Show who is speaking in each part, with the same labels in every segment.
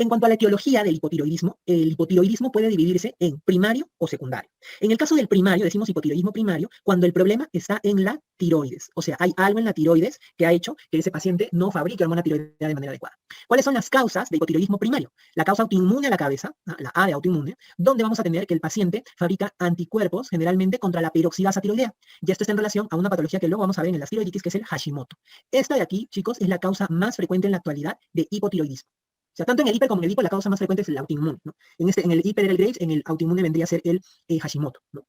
Speaker 1: En cuanto a la etiología del hipotiroidismo, el hipotiroidismo puede dividirse en primario o secundario. En el caso del primario, decimos hipotiroidismo primario, cuando el problema está en la tiroides. O sea, hay algo en la tiroides que ha hecho que ese paciente no fabrique hormona tiroidea de manera adecuada. ¿Cuáles son las causas de hipotiroidismo primario? La causa autoinmune a la cabeza, la A de autoinmune, donde vamos a tener que el paciente fabrica anticuerpos generalmente contra la peroxidasa tiroidea. Y esto está en relación a una patología que luego vamos a ver en la tiroiditis, que es el Hashimoto. Esta de aquí, chicos, es la causa más frecuente en la actualidad de hipotiroidismo. O sea, tanto en el hiper como en el hipo, la causa más frecuente es el autoinmune, ¿no? En el hiper era el Graves, en el autoinmune vendría a ser el Hashimoto, ¿no?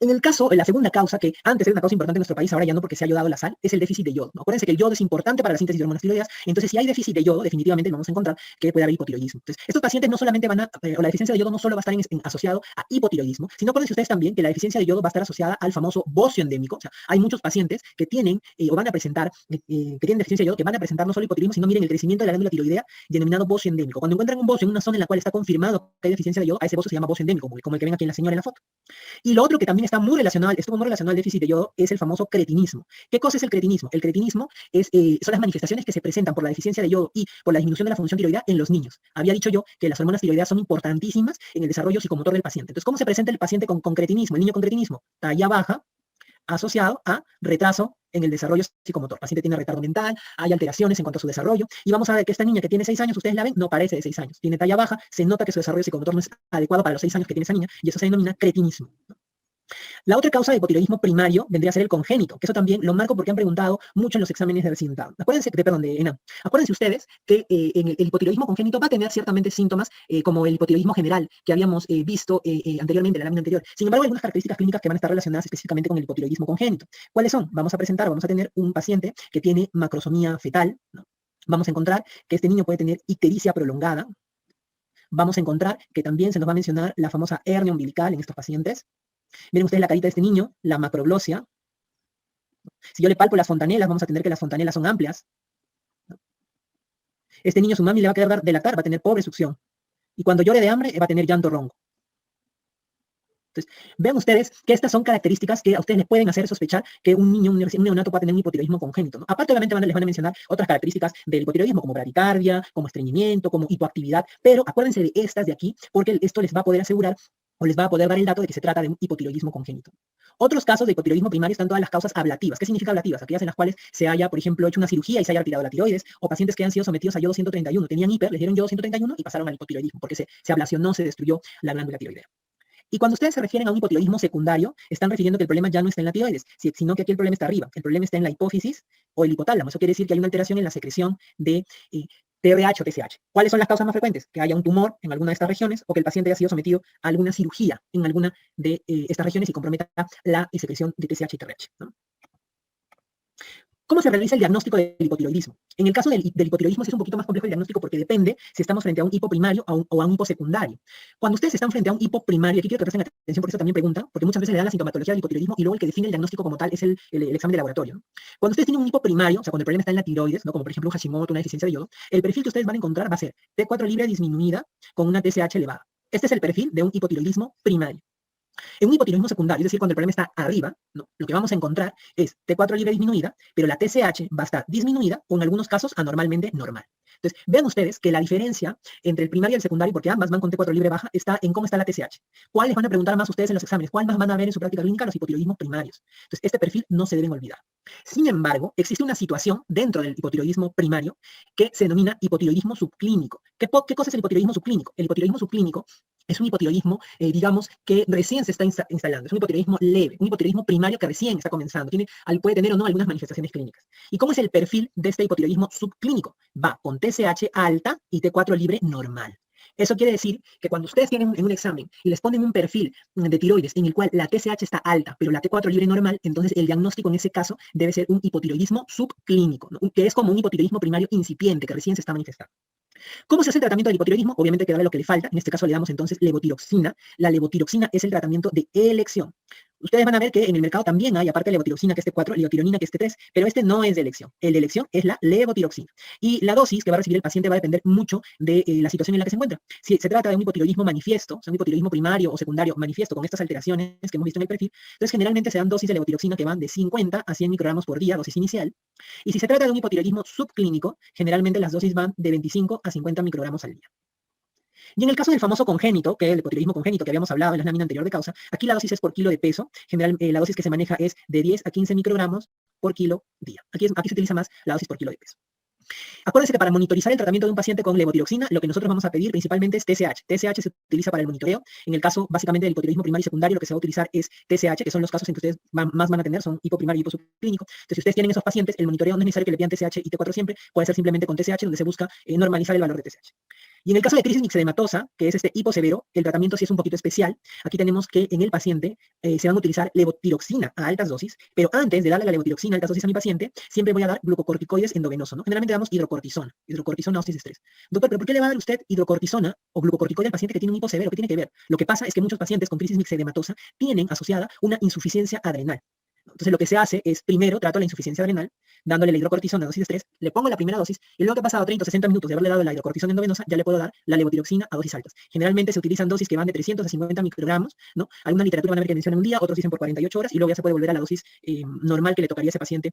Speaker 1: En el caso, la segunda causa, que antes era una causa importante en nuestro país, ahora ya no porque se ha ayudado la sal, es el déficit de yodo, ¿no? Acuérdense que el yodo es importante para la síntesis de hormonas tiroideas, entonces si hay déficit de yodo, definitivamente vamos a encontrar que puede haber hipotiroidismo. Entonces, estos pacientes no solamente van a, o la deficiencia de yodo no solo va a estar asociado a hipotiroidismo, sino acuérdense ustedes también que la deficiencia de yodo va a estar asociada al famoso bocio endémico. O sea, hay muchos pacientes que tienen o van a presentar, que tienen deficiencia de yodo, que van a presentar no solo hipotiroidismo, sino miren el crecimiento de la glándula tiroidea denominado bocio endémico. Cuando encuentran un bocio en una zona en la cual está confirmado que hay deficiencia de yodo, a ese bocio se llama bocio endémico, como el que ven aquí en la señora en la foto. Y lo otro que también está muy relacionado, estuvo muy relacionado al déficit de yodo, es el famoso cretinismo. ¿Qué cosa es el cretinismo? El cretinismo son las manifestaciones que se presentan por la deficiencia de yodo y por la disminución de la función tiroidea en los niños. Había dicho yo que las hormonas tiroideas son importantísimas en el desarrollo psicomotor del paciente. Entonces, ¿cómo se presenta el paciente con cretinismo? El niño con cretinismo, talla baja, asociado a retraso en el desarrollo psicomotor. El paciente tiene retardo mental, hay alteraciones en cuanto a su desarrollo, y vamos a ver que esta niña que tiene 6 años, ustedes la ven, no parece de 6 años, tiene talla baja, se nota que su desarrollo psicomotor no es adecuado para los 6 años que tiene esa niña, y eso se denomina cretinismo. La otra causa de hipotiroidismo primario vendría a ser el congénito, que eso también lo marco porque han preguntado mucho en los exámenes de vecindad. Acuérdense, de ENAM. Acuérdense ustedes que en el hipotiroidismo congénito va a tener ciertamente síntomas como el hipotiroidismo general que habíamos visto anteriormente en la lámina anterior. Sin embargo, hay algunas características clínicas que van a estar relacionadas específicamente con el hipotiroidismo congénito. ¿Cuáles son? Vamos a tener un paciente que tiene macrosomía fetal, ¿no? Vamos a encontrar que este niño puede tener ictericia prolongada. Vamos a encontrar que también se nos va a mencionar la famosa hernia umbilical en estos pacientes. Miren ustedes la carita de este niño, la macroglossia. Si yo le palpo las fontanelas, vamos a tener que las fontanelas son amplias. Este niño, su mami le va a querer dar de lactar, va a tener pobre succión. Y cuando llore de hambre, va a tener llanto ronco. Entonces, vean ustedes que estas son características que a ustedes les pueden hacer sospechar que un niño, un neonato va a tener un hipotiroidismo congénito, ¿no? Aparte, obviamente, les van a mencionar otras características del hipotiroidismo, como bradicardia, como estreñimiento, como hipoactividad, pero acuérdense de estas de aquí, porque esto les va a poder asegurar o les va a poder dar el dato de que se trata de un hipotiroidismo congénito. Otros casos de hipotiroidismo primario están todas las causas ablativas. ¿Qué significa ablativas? Aquellas en las cuales se haya, por ejemplo, hecho una cirugía y se haya retirado la tiroides, o pacientes que han sido sometidos a yodo 131, tenían hiper, les dieron yodo 131 y pasaron al hipotiroidismo, porque se ablacionó, se destruyó la glándula tiroidea. Y cuando ustedes se refieren a un hipotiroidismo secundario, están refiriendo que el problema ya no está en la tiroides, sino que aquí el problema está arriba. El problema está en la hipófisis o el hipotálamo. Eso quiere decir que hay una alteración en la secreción de TRH o TSH. ¿Cuáles son las causas más frecuentes? Que haya un tumor en alguna de estas regiones o que el paciente haya sido sometido a alguna cirugía en alguna de estas regiones y comprometa la secreción de TSH y TRH, ¿no? ¿Cómo se realiza el diagnóstico del hipotiroidismo? En el caso del hipotiroidismo es un poquito más complejo el diagnóstico porque depende si estamos frente a un hipo primario o a un hipo secundario. Cuando ustedes están frente a un hipo primario, aquí quiero que presten atención porque eso también preguntan, porque muchas veces le dan la sintomatología del hipotiroidismo y luego el que define el diagnóstico como tal es el examen de laboratorio, ¿no? Cuando ustedes tienen un hipo primario, o sea, cuando el problema está en la tiroides, ¿no? Como por ejemplo un Hashimoto, una deficiencia de yodo, el perfil que ustedes van a encontrar va a ser T4 libre disminuida con una TSH elevada. Este es el perfil de un hipotiroidismo primario. En un hipotiroidismo secundario, es decir, cuando el problema está arriba, ¿no? Lo que vamos a encontrar es T4 libre disminuida, pero la TSH va a estar disminuida o en algunos casos anormalmente normal. Entonces, vean ustedes que la diferencia entre el primario y el secundario, porque ambas van con T4 libre baja, está en cómo está la TSH. ¿Cuál les van a preguntar más ustedes en los exámenes? ¿Cuál más van a ver en su práctica clínica? Los hipotiroidismos primarios. Entonces, este perfil no se deben olvidar. Sin embargo, existe una situación dentro del hipotiroidismo primario que se denomina hipotiroidismo subclínico. ¿Qué cosa es el hipotiroidismo subclínico? El hipotiroidismo subclínico es un hipotiroidismo, digamos, que recién se está instalando. Es un hipotiroidismo leve, un hipotiroidismo primario que recién está comenzando. Puede tener o no algunas manifestaciones clínicas. ¿Y cómo es el perfil de este hipotiroidismo subclínico? Va con TSH alta y T4 libre normal. Eso quiere decir que cuando ustedes tienen en un examen y les ponen un perfil de tiroides en el cual la TSH está alta, pero la T4 libre normal, entonces el diagnóstico en ese caso debe ser un hipotiroidismo subclínico, ¿no? Que es como un hipotiroidismo primario incipiente que recién se está manifestando. ¿Cómo se hace el tratamiento del hipotiroidismo? Obviamente hay que darle lo que le falta. En este caso le damos entonces levotiroxina. La levotiroxina es el tratamiento de elección. Ustedes van a ver que en el mercado también hay, aparte de levotiroxina, que es T4, levotironina, que es T3, pero este no es de elección. El de elección es la levotiroxina. Y la dosis que va a recibir el paciente va a depender mucho de la situación en la que se encuentra. Si se trata de un hipotiroidismo manifiesto, o sea, un hipotiroidismo primario o secundario manifiesto con estas alteraciones que hemos visto en el perfil, entonces generalmente se dan dosis de levotiroxina que van de 50 a 100 microgramos por día, dosis inicial. Y si se trata de un hipotiroidismo subclínico, generalmente las dosis van de 25 a 50 microgramos al día. Y en el caso del famoso congénito, que es el hipotiroidismo congénito que habíamos hablado en la lámina anterior de causa, aquí la dosis es por kilo de peso. General, la dosis que se maneja es de 10 a 15 microgramos por kilo día. Aquí se utiliza más la dosis por kilo de peso. Acuérdense que para monitorizar el tratamiento de un paciente con levotiroxina, lo que nosotros vamos a pedir principalmente es TSH. TSH se utiliza para el monitoreo. En el caso, básicamente, del hipotiroidismo primario y secundario, lo que se va a utilizar es TSH, que son los casos en que ustedes más van a tener, son hipoprimario y hiposubclínico. Entonces, si ustedes tienen esos pacientes, el monitoreo no es necesario que le pidan TSH y T4 siempre, puede ser simplemente con TSH, donde se busca normalizar el valor de TSH. Y en el caso de crisis mixedematosa, que es este hiposevero, el tratamiento sí es un poquito especial. Aquí tenemos que en el paciente se van a utilizar levotiroxina a altas dosis, pero antes de darle la levotiroxina a altas dosis a mi paciente, siempre voy a dar glucocorticoides endovenoso, ¿no? Generalmente damos hidrocortisona dosis de estrés. Doctor, ¿pero por qué le va a dar usted hidrocortisona o glucocorticoide al paciente que tiene un hiposevero? ¿Qué tiene que ver? Lo que pasa es que muchos pacientes con crisis mixedematosa tienen asociada una insuficiencia adrenal. Entonces, lo que se hace es, primero, trato la insuficiencia adrenal, dándole la hidrocortisona dosis de estrés, le pongo la primera dosis, y luego que ha pasado 30 o 60 minutos de haberle dado la hidrocortisona endovenosa, ya le puedo dar la levotiroxina a dosis altas. Generalmente se utilizan dosis que van de 300 a 50 microgramos, ¿no? Alguna literatura van a ver que mencionan un día, otros dicen por 48 horas, y luego ya se puede volver a la dosis normal que le tocaría a ese paciente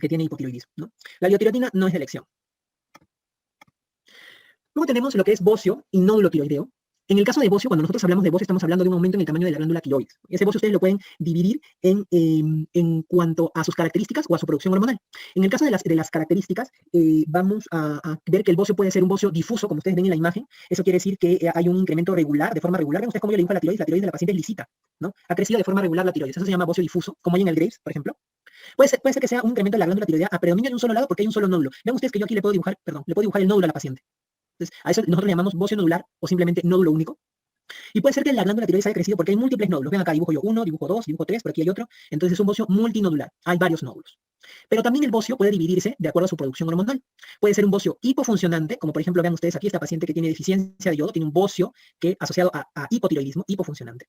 Speaker 1: que tiene hipotiroidismo, ¿no? La liotirotina no es de elección. Luego tenemos lo que es bocio y nódulo tiroideo. En el caso de bocio, cuando nosotros hablamos de bocio, estamos hablando de un aumento en el tamaño de la glándula tiroides. Ese bocio ustedes lo pueden dividir en cuanto a sus características o a su producción hormonal. En el caso de las características, vamos a ver que el bocio puede ser un bocio difuso, como ustedes ven en la imagen. Eso quiere decir que hay un incremento regular, de forma regular. Ven ustedes cómo yo le dibujo la tiroides de la paciente es lisita, ¿no? Ha crecido de forma regular la tiroides. Eso se llama bocio difuso, como hay en el Graves, por ejemplo. Puede ser que sea un incremento de la glándula tiroidea a predominio de un solo lado porque hay un solo nódulo. Vean ustedes que yo aquí le puedo dibujar el nódulo a la paciente. Entonces, a eso nosotros le llamamos bocio nodular o simplemente nódulo único. Y puede ser que la glándula tiroides haya crecido porque hay múltiples nódulos. Ven acá, dibujo yo uno, dibujo dos, dibujo tres, por aquí hay otro. Entonces es un bocio multinodular. Hay varios nódulos. Pero también el bocio puede dividirse de acuerdo a su producción hormonal. Puede ser un bocio hipofuncionante, como por ejemplo, vean ustedes aquí, esta paciente que tiene deficiencia de yodo, tiene un bocio que asociado a hipotiroidismo, hipofuncionante.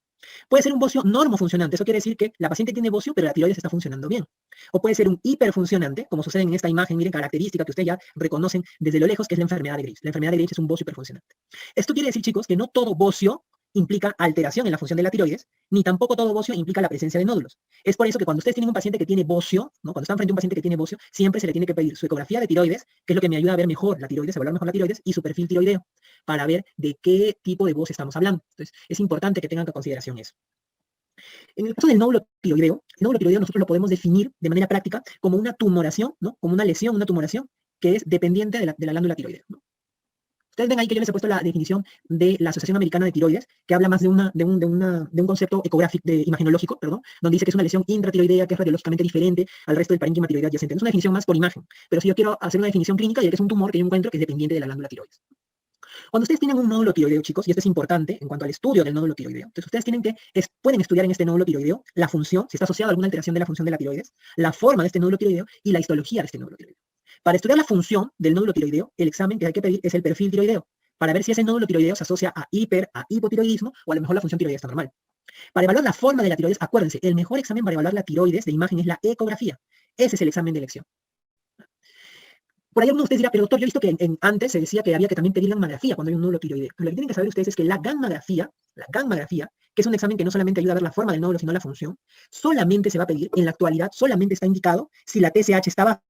Speaker 1: Puede ser un bocio normofuncionante, eso quiere decir que la paciente tiene bocio, pero la tiroides está funcionando bien. O puede ser un hiperfuncionante, como sucede en esta imagen, miren, característica que ustedes ya reconocen desde lo lejos, que es la enfermedad de Graves. La enfermedad de Graves es un bocio hiperfuncionante. Esto quiere decir, chicos, que no todo bocio implica alteración en la función de la tiroides, ni tampoco todo bocio implica la presencia de nódulos. Es por eso que cuando ustedes tienen un paciente que tiene bocio, ¿no? Cuando están frente a un paciente que tiene bocio, siempre se le tiene que pedir su ecografía de tiroides, que es lo que me ayuda a ver mejor la tiroides, a evaluar mejor la tiroides, y su perfil tiroideo, para ver de qué tipo de bocio estamos hablando. Entonces, es importante que tengan en consideración eso. En el caso del nódulo tiroideo, el nódulo tiroideo nosotros lo podemos definir de manera práctica como una tumoración, ¿no? Como una lesión, una tumoración, que es dependiente de la glándula tiroidea, ¿no? Ustedes ven ahí que yo les he puesto la definición de la Asociación Americana de Tiroides, que habla más de un concepto ecográfico, imagenológico, perdón, donde dice que es una lesión intratiroidea que es radiológicamente diferente al resto del parénquima tiroideo adyacente. Es una definición más por imagen, pero si yo quiero hacer una definición clínica, ya que es un tumor que yo encuentro que es dependiente de la glándula tiroides. Cuando ustedes tienen un nódulo tiroideo, chicos, y esto es importante en cuanto al estudio del nódulo tiroideo, entonces ustedes pueden estudiar en este nódulo tiroideo la función, si está asociado a alguna alteración de la función de la tiroides, la forma de este nódulo tiroideo y la histología de este nódulo tiroideo. Para estudiar la función del nódulo tiroideo, el examen que hay que pedir es el perfil tiroideo, para ver si ese nódulo tiroideo se asocia a hipotiroidismo o a lo mejor la función tiroidea está normal. Para evaluar la forma de la tiroides, acuérdense, el mejor examen para evaluar la tiroides de imagen es la ecografía. Ese es el examen de elección. Por ahí alguno de ustedes dirá, pero doctor, yo he visto que antes se decía que había que también pedir gammografía cuando hay un nódulo tiroideo. Lo que tienen que saber ustedes es que la gammografía, que es un examen que no solamente ayuda a ver la forma del nódulo, sino la función, solamente se va a pedir, en la actualidad, solamente está indicado si la TSH está baja.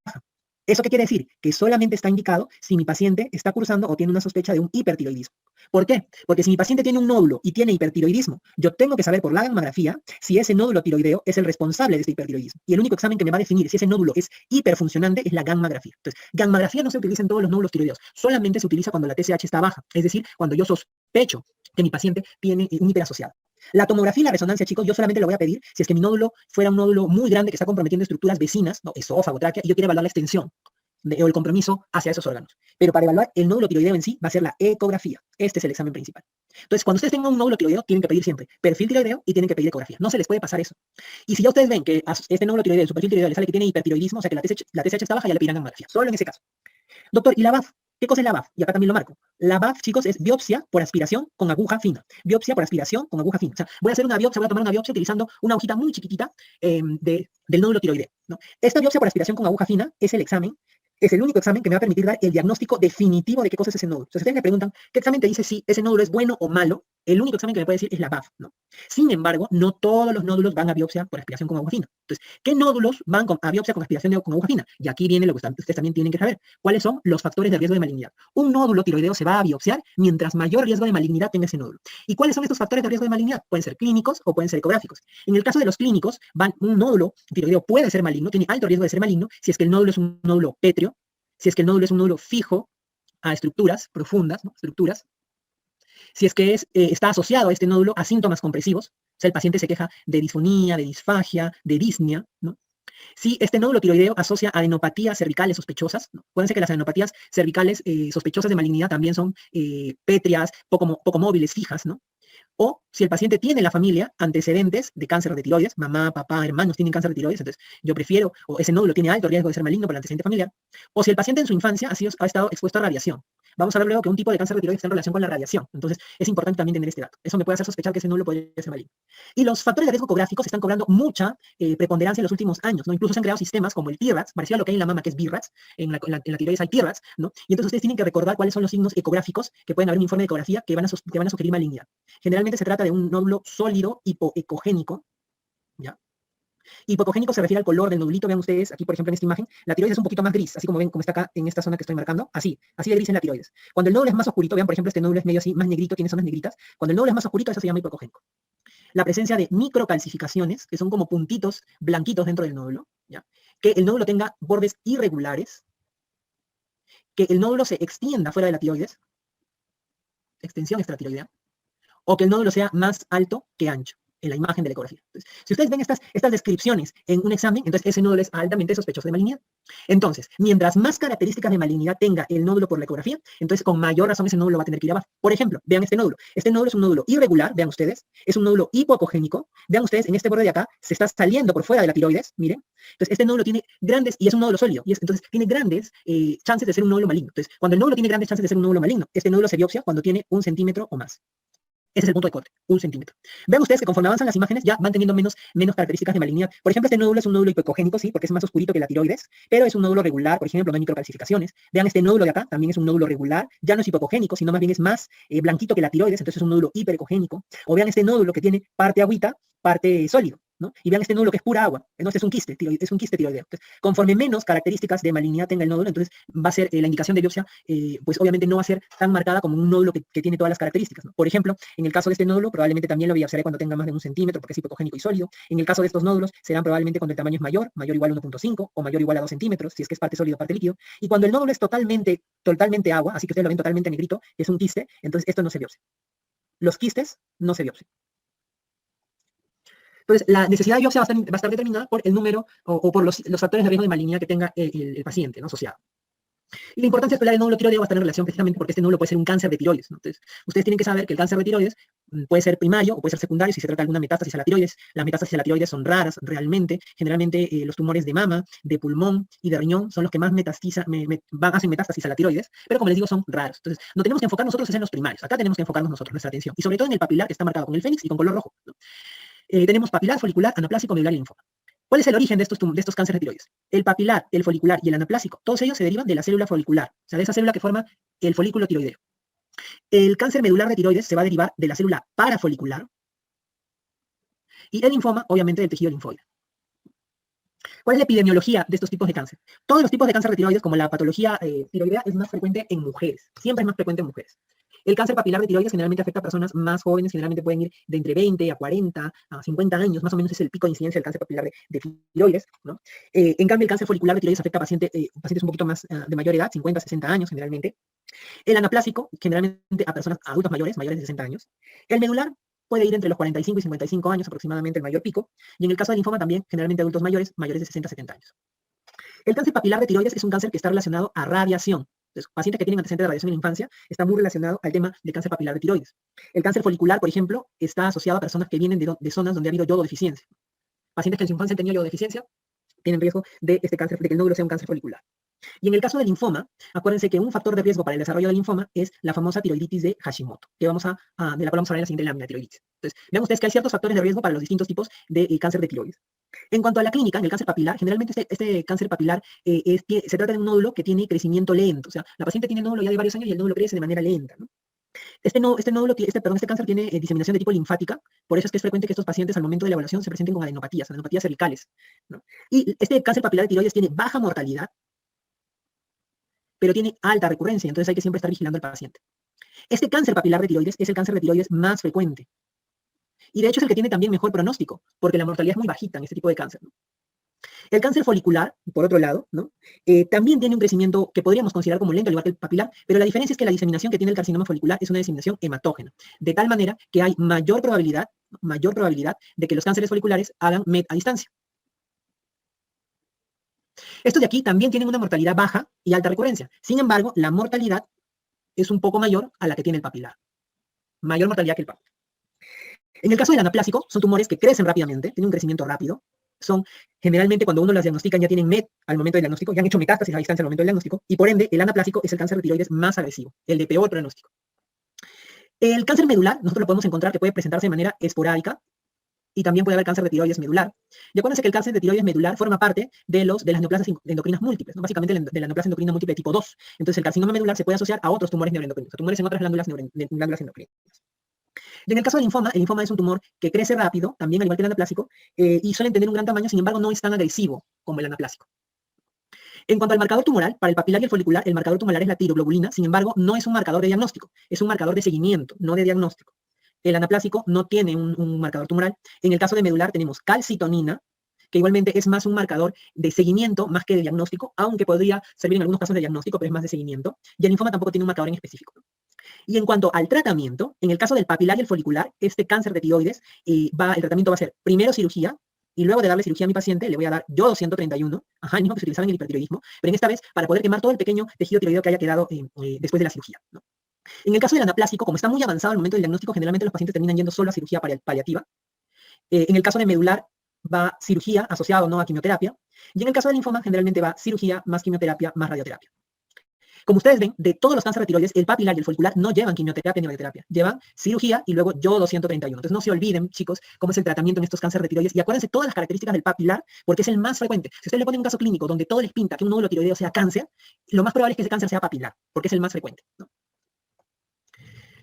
Speaker 1: ¿Eso qué quiere decir? Que solamente está indicado si mi paciente está cursando o tiene una sospecha de un hipertiroidismo. ¿Por qué? Porque si mi paciente tiene un nódulo y tiene hipertiroidismo, yo tengo que saber por la gammografía si ese nódulo tiroideo es el responsable de este hipertiroidismo. Y el único examen que me va a definir si ese nódulo es hiperfuncionante es la gammografía. Entonces, gammografía no se utiliza en todos los nódulos tiroideos, solamente se utiliza cuando la TSH está baja, es decir, cuando yo sospecho que mi paciente tiene un hiperasociado. La tomografía y la resonancia, chicos, yo solamente lo voy a pedir si es que mi nódulo fuera un nódulo muy grande que está comprometiendo estructuras vecinas, ¿no? Esófago, tráquea, y yo quiero evaluar la extensión o el compromiso hacia esos órganos. Pero para evaluar el nódulo tiroideo en sí va a ser la ecografía. Este es el examen principal. Entonces, cuando ustedes tengan un nódulo tiroideo, tienen que pedir siempre perfil tiroideo y tienen que pedir ecografía. No se les puede pasar eso. Y si ya ustedes ven que a este nódulo tiroideo, su perfil tiroideo le sale que tiene hipertiroidismo, o sea que la TSH está baja, ya le pedirán gammografía. Solo en ese caso. Doctor, ¿y la BAF? ¿Qué cosa es la BAF? Y acá también lo marco. La BAF, chicos, es biopsia por aspiración con aguja fina. Biopsia por aspiración con aguja fina. O sea, voy a tomar una biopsia utilizando una hojita muy chiquitita del nódulo tiroideo, ¿no? Esta biopsia por aspiración con aguja fina es el único examen que me va a permitir dar el diagnóstico definitivo de qué cosa es ese nódulo. Entonces, ustedes me preguntan, ¿qué examen te dice si ese nódulo es bueno o malo? el único examen que me puede decir es la BAF, ¿no? Sin embargo, no todos los nódulos van a biopsia por aspiración con agua fina. Entonces, ¿qué nódulos van a biopsia con aspiración con agua fina? Y aquí viene lo que ustedes también tienen que saber. ¿Cuáles son los factores de riesgo de malignidad? Un nódulo tiroideo se va a biopsiar mientras mayor riesgo de malignidad tenga ese nódulo. ¿Y cuáles son estos factores de riesgo de malignidad? Pueden ser clínicos o pueden ser ecográficos. En el caso de los clínicos, un nódulo tiroideo puede ser maligno, tiene alto riesgo de ser maligno si es que el nódulo es un nódulo pétreo, si es que el nódulo es un nódulo fijo a estructuras profundas, ¿no? Estructuras. Si es que está asociado a este nódulo a síntomas compresivos, o sea, el paciente se queja de disfonía, de disfagia, de disnea, ¿no? Si este nódulo tiroideo asocia a adenopatías cervicales sospechosas, ¿no? Acuérdense que las adenopatías cervicales sospechosas de malignidad también son pétreas, poco móviles, fijas, ¿no? O si el paciente tiene en la familia antecedentes de cáncer de tiroides, mamá, papá, hermanos tienen cáncer de tiroides, entonces yo prefiero, o ese nódulo tiene alto riesgo de ser maligno por el antecedente familiar, o si el paciente en su infancia ha estado expuesto a radiación. Vamos a ver luego que un tipo de cáncer de tiroides está en relación con la radiación, entonces es importante también tener este dato. Eso me puede hacer sospechar que ese nódulo podría ser maligno. Y los factores de riesgo ecográficos están cobrando mucha preponderancia en los últimos años, ¿no? Incluso se han creado sistemas como el TRADS, parecido a lo que hay en la mama, que es BRADS, en la tiroides hay TRADS, ¿no? Y entonces ustedes tienen que recordar cuáles son los signos ecográficos que pueden haber en un informe de ecografía que van a sugerir malignidad. Generalmente se trata de un nódulo sólido hipoecogénico, ¿ya? Hipoecogénico se refiere al color del nodulito. Vean ustedes aquí, por ejemplo, en esta imagen, la tiroides es un poquito más gris, así como ven, como está acá en esta zona que estoy marcando, así de gris en la tiroides. Cuando el nódulo es más oscurito, vean, por ejemplo, este nódulo es medio así, más negrito, tiene zonas negritas. Cuando el nódulo es más oscurito, eso se llama hipoecogénico. La presencia de microcalcificaciones, que son como puntitos blanquitos dentro del nódulo, ¿ya? Que el nódulo tenga bordes irregulares, que el nódulo se extienda fuera de la tiroides, extensión extratiroidea, o que el nódulo sea más alto que ancho en la imagen de la ecografía. Entonces, si ustedes ven estas descripciones en un examen, entonces ese nódulo es altamente sospechoso de malignidad. Entonces, mientras más características de malignidad tenga el nódulo por la ecografía, entonces con mayor razón ese nódulo va a tener que ir abajo. Por ejemplo, vean este nódulo. Este nódulo es un nódulo irregular, vean ustedes, es un nódulo hipoecogénico. Vean ustedes, en este borde de acá, se está saliendo por fuera de la tiroides, miren. Entonces, este nódulo tiene grandes, y es un nódulo sólido, entonces tiene grandes chances de ser un nódulo maligno. Entonces, cuando el nódulo tiene grandes chances de ser un nódulo maligno, este nódulo se biopsia cuando tiene 1 centímetro o más. Ese es el punto de corte, 1 centímetro. Vean ustedes que conforme avanzan las imágenes ya van teniendo menos características de malignidad. Por ejemplo, este nódulo es un nódulo hipoecogénico, sí, porque es más oscurito que la tiroides, pero es un nódulo regular, por ejemplo, no hay microcalcificaciones. Vean este nódulo de acá, también es un nódulo regular, ya no es hipoecogénico, sino más bien es más blanquito que la tiroides, entonces es un nódulo hiperecogénico. O vean este nódulo que tiene parte agüita, parte sólido, ¿no? Y vean este nódulo que es pura agua, entonces es un quiste tiroideo. Entonces, conforme menos características de malignidad tenga el nódulo, entonces va a ser la indicación de biopsia, pues obviamente no va a ser tan marcada como un nódulo que tiene todas las características, ¿no? Por ejemplo, en el caso de este nódulo, probablemente también lo biopsiaré cuando tenga más de 1 centímetro, porque es hipoecogénico y sólido. En el caso de estos nódulos, serán probablemente cuando el tamaño es mayor o igual a 1.5, o mayor o igual a 2 centímetros, si es que es parte sólido o parte líquido. Y cuando el nódulo es totalmente agua, así que ustedes lo ven totalmente negrito, es un quiste, entonces esto no se biopsia. Los quistes no se biopsian. Entonces, la necesidad de biopsia va a estar determinada por el número o por los factores de riesgo de malignidad que tenga el paciente, ¿no? Asociado. Y la importancia de estudiar el nódulo tiroideo va a estar en relación precisamente porque este nódulo puede ser un cáncer de tiroides, ¿no? Entonces, ustedes tienen que saber que el cáncer de tiroides puede ser primario o puede ser secundario si se trata de alguna metástasis a la tiroides. Las metástasis a la tiroides son raras realmente. Generalmente los tumores de mama, de pulmón y de riñón son los que más hacen metástasis a la tiroides, pero como les digo, son raros. Entonces, no tenemos que enfocar nosotros en los primarios. Acá tenemos que enfocarnos nosotros, nuestra atención. Y sobre todo en el papilar que está marcado con el fénix y con color rojo, ¿no? Tenemos papilar, folicular, anaplásico, medular y linfoma. ¿Cuál es el origen de estos cánceres de tiroides? El papilar, el folicular y el anaplásico, todos ellos se derivan de la célula folicular, o sea, de esa célula que forma el folículo tiroideo. El cáncer medular de tiroides se va a derivar de la célula parafolicular y el linfoma, obviamente, del tejido linfoide. ¿Cuál es la epidemiología de estos tipos de cáncer? Todos los tipos de cáncer de tiroides, como la patología tiroidea, es más frecuente en mujeres, siempre es más frecuente en mujeres. El cáncer papilar de tiroides generalmente afecta a personas más jóvenes, generalmente pueden ir de entre 20 a 40 a 50 años, más o menos es el pico de incidencia del cáncer papilar de tiroides, ¿no? En cambio, el cáncer folicular de tiroides afecta a pacientes un poquito más de mayor edad, 50 a 60 años generalmente. El anaplásico, generalmente a personas adultos mayores de 60 años. El medular puede ir entre los 45 y 55 años aproximadamente el mayor pico. Y en el caso del linfoma también, generalmente adultos mayores de 60 a 70 años. El cáncer papilar de tiroides es un cáncer que está relacionado a radiación. Entonces, pacientes que tienen antecedentes de radiación en la infancia está muy relacionado al tema del cáncer papilar de tiroides. El cáncer folicular, por ejemplo, está asociado a personas que vienen de zonas donde ha habido yodo deficiencia. Pacientes que en su infancia han tenido yodo deficiencia tienen riesgo de este cáncer, de que el nódulo sea un cáncer folicular. Y en el caso del linfoma, acuérdense que un factor de riesgo para el desarrollo del linfoma es la famosa tiroiditis de Hashimoto, de la cual vamos a hablar en la siguiente lámina, tiroiditis. Entonces, vean ustedes que hay ciertos factores de riesgo para los distintos tipos de cáncer de tiroides. En cuanto a la clínica, en el cáncer papilar, generalmente este cáncer papilar se trata de un nódulo que tiene crecimiento lento. O sea, la paciente tiene el nódulo ya de varios años y el nódulo crece de manera lenta, ¿no? Este cáncer tiene diseminación de tipo linfática, por eso es que es frecuente que estos pacientes al momento de la evaluación se presenten con adenopatías cervicales, ¿no? Y este cáncer papilar de tiroides tiene baja mortalidad, pero tiene alta recurrencia, entonces hay que siempre estar vigilando al paciente. Este cáncer papilar de tiroides es el cáncer de tiroides más frecuente, y de hecho es el que tiene también mejor pronóstico, porque la mortalidad es muy bajita en este tipo de cáncer, ¿no? El cáncer folicular, por otro lado, ¿no? También tiene un crecimiento que podríamos considerar como lento, al igual que el papilar, pero la diferencia es que la diseminación que tiene el carcinoma folicular es una diseminación hematógena, de tal manera que hay mayor probabilidad de que los cánceres foliculares hagan MET a distancia. Estos de aquí también tienen una mortalidad baja y alta recurrencia. Sin embargo, la mortalidad es un poco mayor a la que tiene el papilar. Mayor mortalidad que el papilar. En el caso del anaplásico, son tumores que crecen rápidamente, tienen un crecimiento rápido. Son generalmente cuando uno las diagnostica ya tienen MET al momento del diagnóstico, ya han hecho metástasis a distancia al momento del diagnóstico, y por ende el anaplásico es el cáncer de tiroides más agresivo, el de peor pronóstico. El cáncer medular, nosotros lo podemos encontrar que puede presentarse de manera esporádica, y también puede haber cáncer de tiroides medular. Y acuérdense que el cáncer de tiroides medular forma parte de las neoplasias endocrinas múltiples, ¿no? Básicamente de la neoplasia endocrina múltiple tipo 2. Entonces el carcinoma medular se puede asociar a otros tumores neuroendocrinos, a tumores en otras glándulas endocrinas. Y en el caso del linfoma, el linfoma es un tumor que crece rápido, también al igual que el anaplásico, y suelen tener un gran tamaño, sin embargo no es tan agresivo como el anaplásico. En cuanto al marcador tumoral, para el papilar y el folicular, el marcador tumoral es la tiroglobulina, sin embargo no es un marcador de diagnóstico, es un marcador de seguimiento, no de diagnóstico. El anaplásico no tiene un marcador tumoral. En el caso de medular tenemos calcitonina, que igualmente es más un marcador de seguimiento más que de diagnóstico, aunque podría servir en algunos casos de diagnóstico, pero es más de seguimiento. Y el linfoma tampoco tiene un marcador en específico. Y en cuanto al tratamiento, en el caso del papilar y el folicular, este cáncer de tiroides, el tratamiento va a ser primero cirugía, y luego de darle cirugía a mi paciente, le voy a dar yodo 131, el mismo que se utilizaba en el hipertiroidismo, pero en esta vez para poder quemar todo el pequeño tejido tiroideo que haya quedado después de la cirugía, ¿no? En el caso del anaplásico, como está muy avanzado al momento del diagnóstico, generalmente los pacientes terminan yendo solo a cirugía paliativa. En el caso de medular, va cirugía asociada o no a quimioterapia. Y en el caso del linfoma, generalmente va cirugía más quimioterapia más radioterapia. Como ustedes ven, de todos los cánceres de tiroides, el papilar y el folicular no llevan quimioterapia ni radioterapia. Llevan cirugía y luego yodo 131. Entonces no se olviden, chicos, cómo es el tratamiento en estos cánceres de tiroides. Y acuérdense todas las características del papilar, porque es el más frecuente. Si usted le pone un caso clínico donde todo les pinta que un nódulo tiroideo sea cáncer, lo más probable es que ese cáncer sea papilar, porque es el más frecuente, ¿no?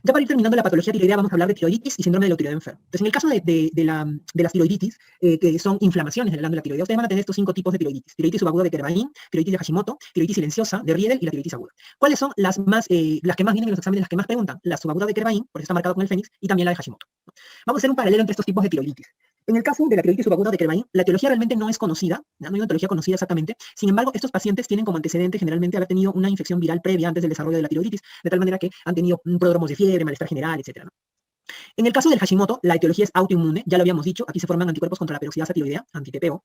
Speaker 1: Ya para ir terminando la patología tiroidea, vamos a hablar de tiroiditis y síndrome del tiroideo enfermo. Entonces, en el caso de las tiroiditis, que son inflamaciones de la glándula tiroidea, ustedes van a tener estos 5 tipos de tiroiditis. Tiroiditis subaguda de Kervain, tiroiditis de Hashimoto, tiroiditis silenciosa de Riedel y la tiroiditis aguda. ¿Cuáles son las que más vienen en los exámenes, las que más preguntan? La subaguda de Kervain, por eso está marcado con el fénix, y también la de Hashimoto. Vamos a hacer un paralelo entre estos tipos de tiroiditis. En el caso de la tiroiditis subaguda de Kervain, la etiología realmente no es conocida, no hay una etiología conocida exactamente. Sin embargo, estos pacientes tienen como antecedente generalmente haber tenido una infección viral previa antes del desarrollo de la tiroiditis, de tal manera que han tenido prodromos de fiebre, malestar general, etc., ¿no? En el caso del Hashimoto, la etiología es autoinmune, ya lo habíamos dicho, aquí se forman anticuerpos contra la peroxidasa tiroidea, anti-PPO.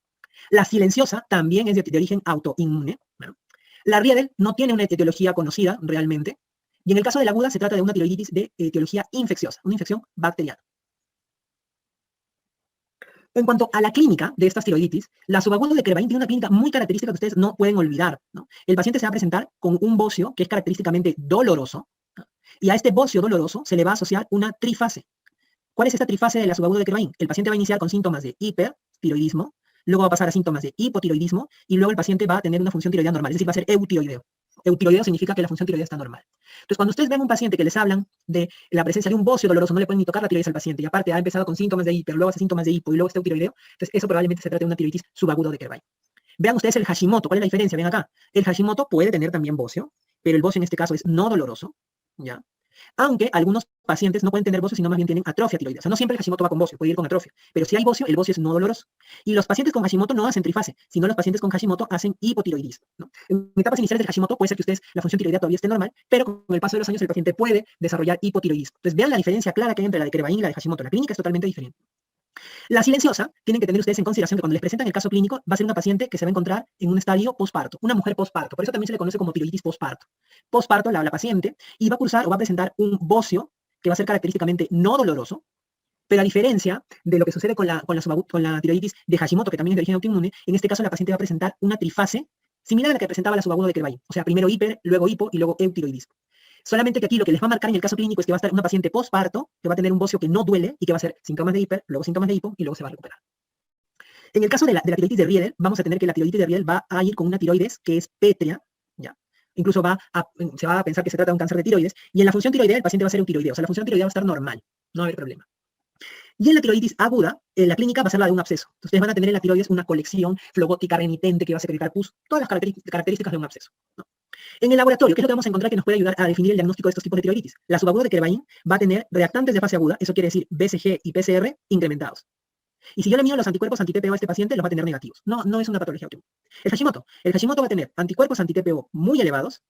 Speaker 1: La silenciosa también es de origen autoinmune, ¿no? La Riedel no tiene una etiología conocida realmente, y en el caso de la aguda se trata de una tiroiditis de etiología infecciosa, una infección bacteriana. En cuanto a la clínica de estas tiroiditis, la subaguda de Kervain tiene una clínica muy característica que ustedes no pueden olvidar, ¿no? El paciente se va a presentar con un bocio que es característicamente doloroso, ¿no? Y a este bocio doloroso se le va a asociar una trifase. ¿Cuál es esta trifase de la subaguda de Kervain? El paciente va a iniciar con síntomas de hipertiroidismo, luego va a pasar a síntomas de hipotiroidismo y luego el paciente va a tener una función tiroidea normal, es decir, va a ser eutiroideo. Eutiroideo significa que la función tiroidea está normal. Entonces, cuando ustedes ven un paciente que les hablan de la presencia de un bocio doloroso, no le pueden ni tocar la tiroides al paciente, y aparte ha empezado con síntomas de hiper, luego hace síntomas de hipo y luego está eutiroideo, entonces eso probablemente se trata de una tiroiditis subaguda de Kervain. Vean ustedes el Hashimoto, ¿cuál es la diferencia? Ven acá. El Hashimoto puede tener también bocio, pero el bocio en este caso es no doloroso, ¿ya? Aunque algunos pacientes no pueden tener bocio, sino más bien tienen atrofia tiroidea. O sea, no siempre el Hashimoto va con bocio, puede ir con atrofia. Pero si hay bocio, el bocio es no doloroso. Y los pacientes con Hashimoto no hacen trifase, sino los pacientes con Hashimoto hacen hipotiroidismo, ¿no? En etapas iniciales del Hashimoto puede ser que ustedes, la función tiroidea todavía esté normal, pero con el paso de los años el paciente puede desarrollar hipotiroidismo. Entonces vean la diferencia clara que hay entre la de Kervain y la de Hashimoto. La clínica es totalmente diferente. La silenciosa, tienen que tener ustedes en consideración que cuando les presentan el caso clínico, va a ser una paciente que se va a encontrar en un estadio posparto, una mujer posparto. Por eso también se le conoce como tiroiditis posparto. Posparto, la paciente, y va a cursar o va a presentar un bocio que va a ser característicamente no doloroso, pero a diferencia de lo que sucede con la tiroiditis de Hashimoto, que también es de origen autoinmune, en este caso la paciente va a presentar una trifase similar a la que presentaba la subaguda de Kervain. O sea, primero hiper, luego hipo y luego eutiroidismo. Solamente que aquí lo que les va a marcar en el caso clínico es que va a estar una paciente posparto, que va a tener un bocio que no duele y que va a ser síntomas de hiper, luego síntomas de hipo y luego se va a recuperar. En el caso de la tiroiditis de Riedel, vamos a tener que la tiroiditis de Riedel va a ir con una tiroides que es pétrea, ¿ya? incluso se va a pensar que se trata de un cáncer de tiroides, y en la función tiroidea el paciente va a ser eutiroideo, o sea, la función tiroidea va a estar normal, no va a haber problema. Y en la tiroiditis aguda, la clínica va a ser la de un absceso. Entonces, ustedes van a tener en la tiroides una colección flebótica, remitente, que va a secretar pus, todas las características de un absceso, ¿no? En el laboratorio, ¿qué es lo que vamos a encontrar que nos puede ayudar a definir el diagnóstico de estos tipos de tiroiditis? La subaguda de Kervain va a tener reactantes de fase aguda, eso quiere decir BCG y PCR incrementados. Y si yo le mido los anticuerpos anti-TPO a este paciente, los va a tener negativos. No es una patología autoinmune. El Hashimoto va a tener anticuerpos anti-TPO muy elevados,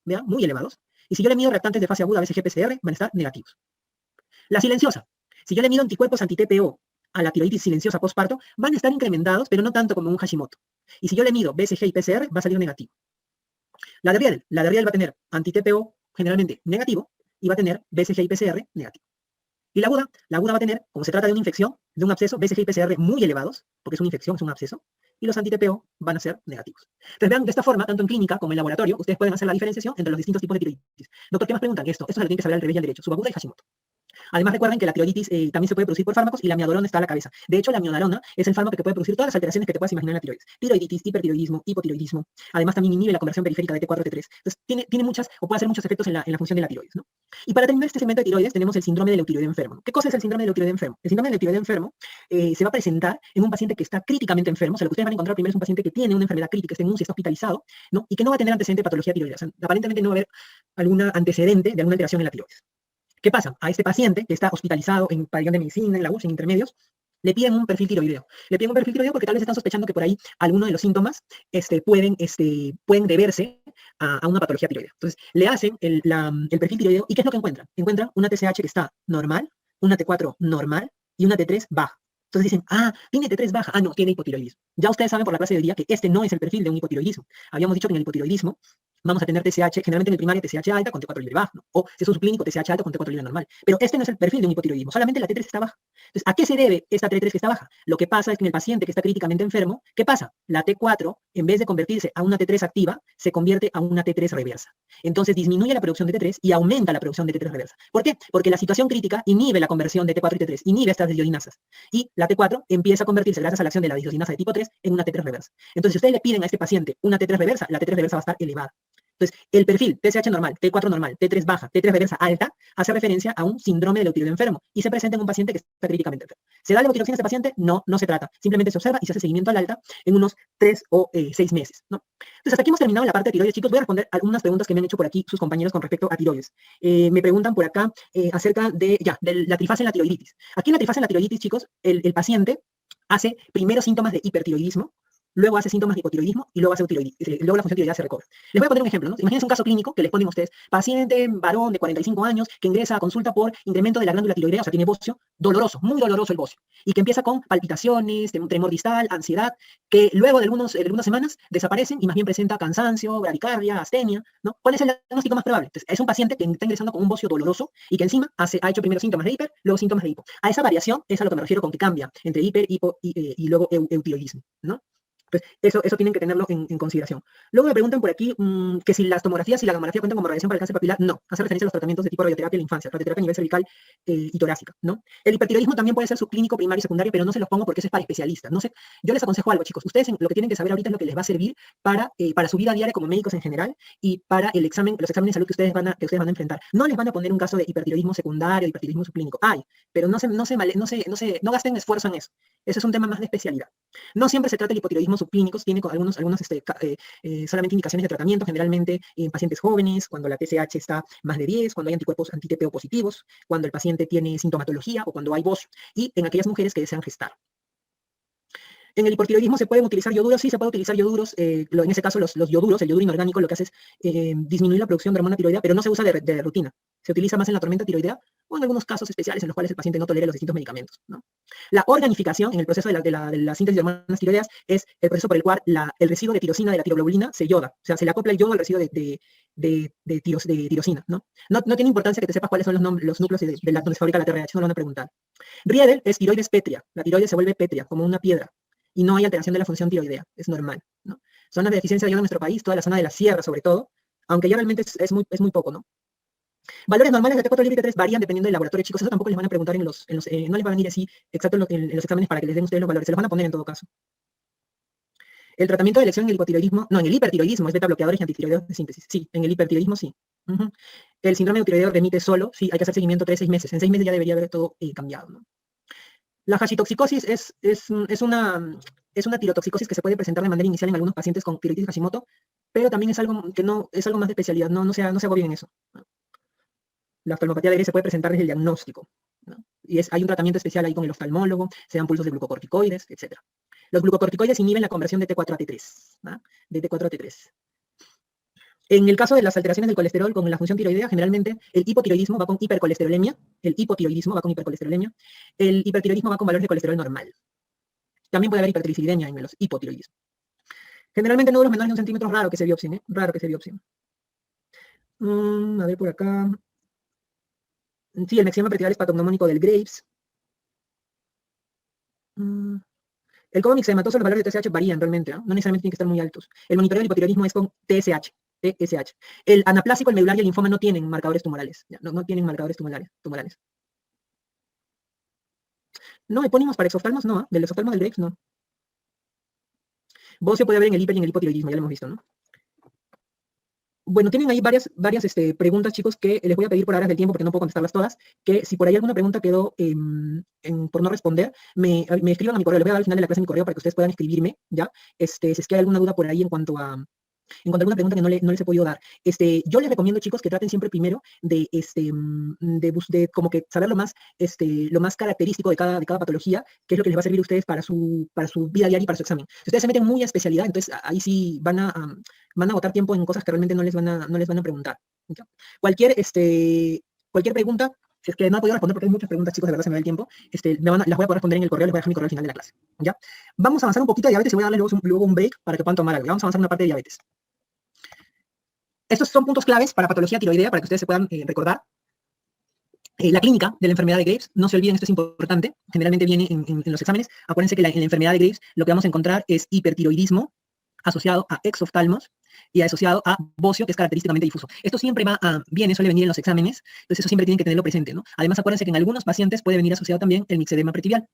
Speaker 1: ¿vean? Muy elevados. Y si yo le mido reactantes de fase aguda BCG-PCR, van a estar negativos. La silenciosa. Si yo le mido anticuerpos anti-TPO a la tiroiditis silenciosa postparto, van a estar incrementados, pero no tanto como un Hashimoto. Y si yo le mido BCG y PCR, va a salir negativo. La de Riedel va a tener anti-TPO generalmente negativo y va a tener BCG y PCR negativo. Y la aguda va a tener, como se trata de una infección, de un absceso, BCG y PCR muy elevados, porque es una infección, es un absceso, y los anti-TPO van a ser negativos. Entonces vean, de esta forma, tanto en clínica como en laboratorio, ustedes pueden hacer la diferenciación entre los distintos tipos de tiroiditis. Doctor, ¿qué más preguntan? Esto se lo tienen que saber al revés y al derecho, subaguda y Hashimoto. Además, recuerden que la tiroiditis también se puede producir por fármacos y la amiodarona está a la cabeza. De hecho, la amiodarona es el fármaco que puede producir todas las alteraciones que te puedas imaginar en la tiroides. Tiroiditis, hipertiroidismo, hipotiroidismo. Además, también inhibe la conversión periférica de T4 a T3. Entonces, tiene muchas, o puede hacer muchos efectos en la función de la tiroides, ¿no? Y para terminar este segmento de tiroides, tenemos el síndrome del eutiroideo enfermo. ¿Qué cosa es el síndrome del eutiroideo enfermo? El síndrome del eutiroideo enfermo se va a presentar en un paciente que está críticamente enfermo. O sea, lo que ustedes van a encontrar primero es un paciente que tiene una enfermedad crítica, está en UCI, está hospitalizado, ¿no? Y que no va a tener antecedente de patología tiroidea. O sea, aparentemente no va a haber algún antecedente de alguna alteración en la tiroides. ¿Qué pasa? A este paciente que está hospitalizado en pabellón de medicina, en la UCI, en intermedios, le piden un perfil tiroideo. Le piden un perfil tiroideo porque tal vez están sospechando que por ahí alguno de los síntomas pueden deberse a una patología tiroidea. Entonces, le hacen el perfil tiroideo y ¿qué es lo que encuentran? Encuentran una TSH que está normal, una T4 normal y una T3 baja. Entonces dicen, tiene T3 baja, no, tiene hipotiroidismo. Ya ustedes saben por la clase de hoy día que este no es el perfil de un hipotiroidismo. Habíamos dicho que en el hipotiroidismo vamos a tener TSH, generalmente en el primario TSH alta con T4 libre baja, ¿no? O si es un subclínico TSH alta con T4 libre normal. Pero este no es el perfil de un hipotiroidismo, solamente la T3 está baja. Entonces, ¿a qué se debe esta T3 que está baja? Lo que pasa es que en el paciente que está críticamente enfermo, ¿qué pasa? La T4, en vez de convertirse a una T3 activa, se convierte a una T3 reversa. Entonces disminuye la producción de T3 y aumenta la producción de T3 reversa. ¿Por qué? Porque la situación crítica inhibe la conversión de T4 y T3, inhibe estas desdiodinasas. Y la T4 empieza a convertirse, gracias a la acción de la desdiodinasa de tipo 3, en una T3 reversa. Entonces, si ustedes le piden a este paciente una T3 reversa, la T3 reversa va a estar elevada. Entonces, el perfil TSH normal, T4 normal, T3 baja, T3 reversa alta, hace referencia a un síndrome del eutiroideo enfermo y se presenta en un paciente que está críticamente enfermo. ¿Se da levotiroxina a este paciente? No, no se trata. Simplemente se observa y se hace seguimiento al alta en unos 3 o 6 meses, ¿no? Entonces, hasta aquí hemos terminado la parte de tiroides, chicos. Voy a responder algunas preguntas que me han hecho por aquí sus compañeros con respecto a tiroides. Me preguntan por acá acerca de la trifase en la tiroiditis. Aquí en la trifase en la tiroiditis, chicos, el paciente hace primero síntomas de hipertiroidismo, luego hace síntomas de hipotiroidismo y luego hace luego la función tiroidea se recobra. Les voy a poner un ejemplo, ¿no? Imagínense un caso clínico que les ponen ustedes, paciente varón de 45 años que ingresa a consulta por incremento de la glándula tiroidea, o sea, tiene bocio, doloroso, muy doloroso el bocio, y que empieza con palpitaciones, tremor distal, ansiedad, que luego de algunas semanas desaparecen y más bien presenta cansancio, bradicardia, astenia, ¿no? ¿Cuál es el diagnóstico más probable? Entonces, es un paciente que está ingresando con un bocio doloroso y que encima ha hecho primero síntomas de hiper, luego síntomas de hipo. A esa variación es a lo que me refiero con que cambia entre hiper, hipo y luego eutiroidismo, ¿no? Pues eso tienen que tenerlo en consideración. Luego me preguntan por aquí que si las tomografías y la gamografía cuentan como radiación para el cáncer papilar. No, hace referencia a los tratamientos de tipo radioterapia en la infancia, radioterapia a nivel cervical y torácica, ¿no? El hipertiroidismo también puede ser subclínico, primario y secundario, pero no se los pongo porque eso es para especialistas. No sé, yo les aconsejo algo, chicos. Ustedes lo que tienen que saber ahorita es lo que les va a servir para su vida diaria como médicos en general y para los exámenes de salud que ustedes van a enfrentar. No les van a poner un caso de hipertiroidismo secundario, hipertiroidismo subclínico. Pero no gasten esfuerzo en eso. Eso es un tema más de especialidad. No siempre se trata de hipotiroidismo subclínicos, tiene solamente indicaciones de tratamiento, generalmente en pacientes jóvenes, cuando la TSH está más de 10, cuando hay anticuerpos anti-TPO positivos, cuando el paciente tiene sintomatología o cuando hay bocio, y en aquellas mujeres que desean gestar. En el hipotiroidismo se pueden utilizar yoduros, sí se puede utilizar yoduros, en ese caso los yoduros, el yoduro inorgánico lo que hace es disminuir la producción de hormona tiroidea, pero no se usa de rutina. Se utiliza más en la tormenta tiroidea o en algunos casos especiales en los cuales el paciente no tolera los distintos medicamentos, ¿no? La organificación en el proceso de la síntesis de hormonas tiroideas es el proceso por el cual el residuo de tirosina de la tiroglobulina se yoda, o sea, se le acopla el yodo al residuo de tirosina, ¿no? No tiene importancia que te sepas cuáles son los núcleos donde se fabrica la TRH, no lo van a preguntar. Riedel es tiroides pétrea, la tiroides se vuelve pétrea, como una piedra, y no hay alteración de la función tiroidea, es normal, ¿no? Zonas de deficiencia de yodo en nuestro país, toda la zona de la sierra sobre todo, aunque ya realmente es muy poco, ¿no? Valores normales de T4 libre y T3 varían dependiendo del laboratorio, chicos. Eso tampoco les van a preguntar no les van a ir así exacto en los exámenes para que les den ustedes los valores. Se los van a poner en todo caso. El tratamiento de elección en el hipotiroidismo, no, en el hipertiroidismo es beta bloqueadores y antitiroideos de síntesis. Sí, en el hipertiroidismo sí. Ujú. El síndrome de tiroideo remite solo, sí, hay que hacer seguimiento 3-6 meses. En 6 meses ya debería haber todo cambiado, ¿no? La hashitoxicosis es una tirotoxicosis que se puede presentar de manera inicial en algunos pacientes con tiroiditis Hashimoto, pero también es algo que no es algo más de especialidad, no se agobien en eso, ¿no? La oftalmopatía de Graves se puede presentar desde el diagnóstico, ¿no? Y hay un tratamiento especial ahí con el oftalmólogo, se dan pulsos de glucocorticoides, etc. Los glucocorticoides inhiben la conversión de T4 a T3, ¿no? De T4 a T3. En el caso de las alteraciones del colesterol con la función tiroidea, generalmente el hipotiroidismo va con hipercolesterolemia, el hipotiroidismo va con hipercolesterolemia, el hipertiroidismo va con valores de colesterol normal. También puede haber hipertrigliceridemia en los hipotiroidismos. Generalmente nódulos menores de 1 centímetro, raro que se biopsien, ¿eh? Raro que se biopsien. A ver por acá. Sí, el mexema pretrial es patognomónico del Graves. El codo mixematoso, los valores de TSH varían realmente, ¿no? No necesariamente tienen que estar muy altos. El monitoreo del hipotiroidismo es con TSH. TSH. El anaplásico, el medular y el linfoma no tienen marcadores tumorales. No tienen marcadores tumorales. No, epónimos para exoftalmos no, ¿eh? Del exoftalmo del Graves no. Bocio puede haber en el hiper y en el hipotiroidismo, ya lo hemos visto, ¿no? Bueno, tienen ahí varias preguntas, chicos, que les voy a pedir por horas del tiempo, porque no puedo contestarlas todas, que si por ahí alguna pregunta quedó por no responder, me escriban a mi correo. Les voy a dar al final de la clase mi correo para que ustedes puedan escribirme, ¿ya? Si es que hay alguna duda por ahí en cuanto a alguna pregunta que no les he podido dar. Yo les recomiendo, chicos, que traten siempre primero de como que saber lo más característico de cada patología, que es lo que les va a servir a ustedes para su vida diaria y para su examen. Si ustedes se meten muy a especialidad, entonces ahí sí van a agotar tiempo en cosas que realmente no les van a preguntar, ¿ya? Cualquier pregunta, si es que no he podido responder, porque hay muchas preguntas, chicos, de verdad se me va el tiempo, las voy a poder responder en el correo, les voy a dejar mi correo al final de la clase, ¿ya? Vamos a avanzar un poquito de diabetes y voy a darle luego un break para que puedan tomar algo. Vamos a avanzar una parte de diabetes. Estos son puntos claves para patología tiroidea, para que ustedes se puedan recordar. La clínica de la enfermedad de Graves, no se olviden, esto es importante, generalmente viene en los exámenes. Acuérdense que en la enfermedad de Graves lo que vamos a encontrar es hipertiroidismo asociado a exoftalmos y asociado a bocio, que es característicamente difuso. Esto siempre suele venir en los exámenes, entonces eso siempre tienen que tenerlo presente, ¿no? Además, acuérdense que en algunos pacientes puede venir asociado también el mixedema pretibial,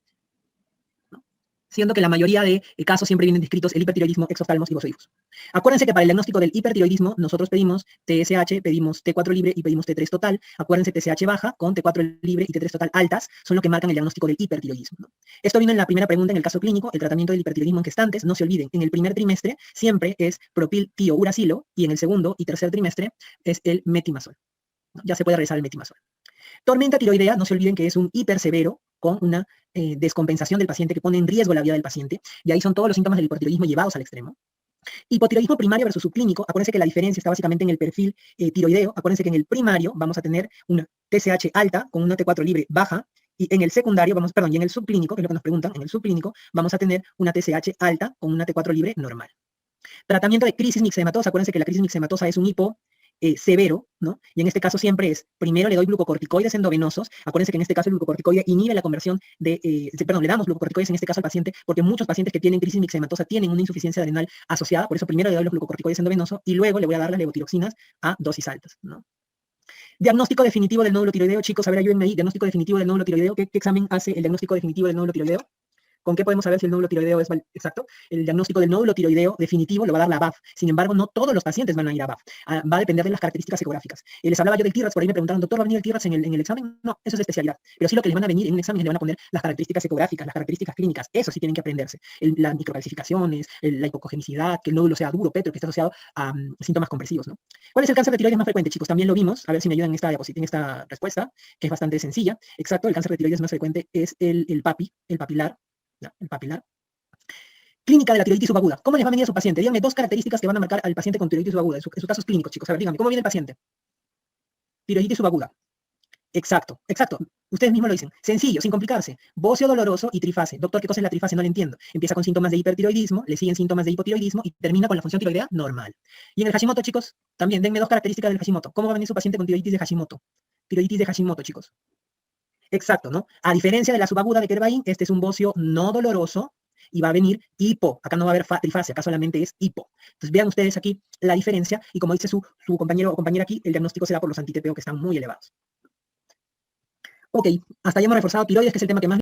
Speaker 1: ¿no? Siendo que la mayoría de casos siempre vienen descritos el hipertiroidismo, exoftalmos y bocio difuso. Acuérdense que para el diagnóstico del hipertiroidismo nosotros pedimos TSH, pedimos T4 libre y pedimos T3 total. Acuérdense, TSH baja con T4 libre y T3 total altas son lo que marcan el diagnóstico del hipertiroidismo, ¿no? Esto vino en la primera pregunta en el caso clínico, el tratamiento del hipertiroidismo en gestantes. No se olviden, en el primer trimestre siempre es propil-tiouracilo y en el segundo y tercer trimestre es el metimazol, ¿no? Ya se puede realizar el metimazol. Tormenta tiroidea, no se olviden que es un hipersevero con una descompensación del paciente que pone en riesgo la vida del paciente, y ahí son todos los síntomas del hipotiroidismo llevados al extremo. Hipotiroidismo primario versus subclínico, acuérdense que la diferencia está básicamente en el perfil tiroideo. Acuérdense que en el primario vamos a tener una TSH alta con una T4 libre baja, y en el secundario, y en el subclínico, que es lo que nos preguntan, en el subclínico vamos a tener una TSH alta con una T4 libre normal. Tratamiento de crisis mixematosa, acuérdense que la crisis mixematosa es un hipo severo, ¿no? Y en este caso siempre es, primero le doy glucocorticoides endovenosos. Acuérdense que en este caso el glucocorticoide inhibe la conversión le damos glucocorticoides en este caso al paciente, porque muchos pacientes que tienen crisis mixematosa tienen una insuficiencia adrenal asociada, por eso primero le doy los glucocorticoides endovenosos y luego le voy a dar las levotiroxinas a dosis altas, ¿no? Diagnóstico definitivo del nódulo tiroideo, chicos, a ver, ayúdenme ahí. Diagnóstico definitivo del nódulo tiroideo. ¿Qué examen hace el diagnóstico definitivo del nódulo tiroideo? ¿Con qué podemos saber si el nódulo tiroideo es exacto? El diagnóstico del nódulo tiroideo definitivo lo va a dar la BAF. Sin embargo, no todos los pacientes van a ir a BAF. Va a depender de las características ecográficas. Les hablaba yo del TIRAX, por ahí me preguntaron, doctor, ¿va a venir el TIRAX en el examen? No, eso es de especialidad. Pero sí lo que les van a venir en un examen, le van a poner las características ecográficas, las características clínicas. Eso sí tienen que aprenderse. Las microcalcificaciones, la hipocogenicidad, que el nódulo sea duro, petro, que esté asociado a síntomas compresivos, ¿no? ¿Cuál es el cáncer de tiroides más frecuente, chicos? También lo vimos. A ver si me ayudan en esta respuesta, que es bastante sencilla. Exacto, el cáncer de tiroides más frecuente es el papilar. ¿No? El papilar. Clínica de la tiroiditis subaguda. ¿Cómo les va a venir a su paciente? Díganme 2 características que van a marcar al paciente con tiroiditis subaguda, en sus casos clínicos, chicos. A ver, díganme, ¿cómo viene el paciente? Tiroiditis subaguda. Exacto. Ustedes mismos lo dicen. Sencillo, sin complicarse. Bocio doloroso y trifase. Doctor, ¿qué cosa es la trifase? No lo entiendo. Empieza con síntomas de hipertiroidismo, le siguen síntomas de hipotiroidismo y termina con la función tiroidea normal. Y en el Hashimoto, chicos, también denme 2 características del Hashimoto. ¿Cómo va a venir su paciente con tiroiditis de Hashimoto? Tiroiditis de Hashimoto, chicos. Exacto, ¿no? A diferencia de la subaguda de Kervain, este es un bocio no doloroso y va a venir hipo. Acá no va a haber trifase, acá solamente es hipo. Entonces vean ustedes aquí la diferencia y como dice su compañero o compañera aquí, el diagnóstico será por los anti-TPO que están muy elevados. Ok, hasta ya hemos reforzado tiroides, que es el tema que más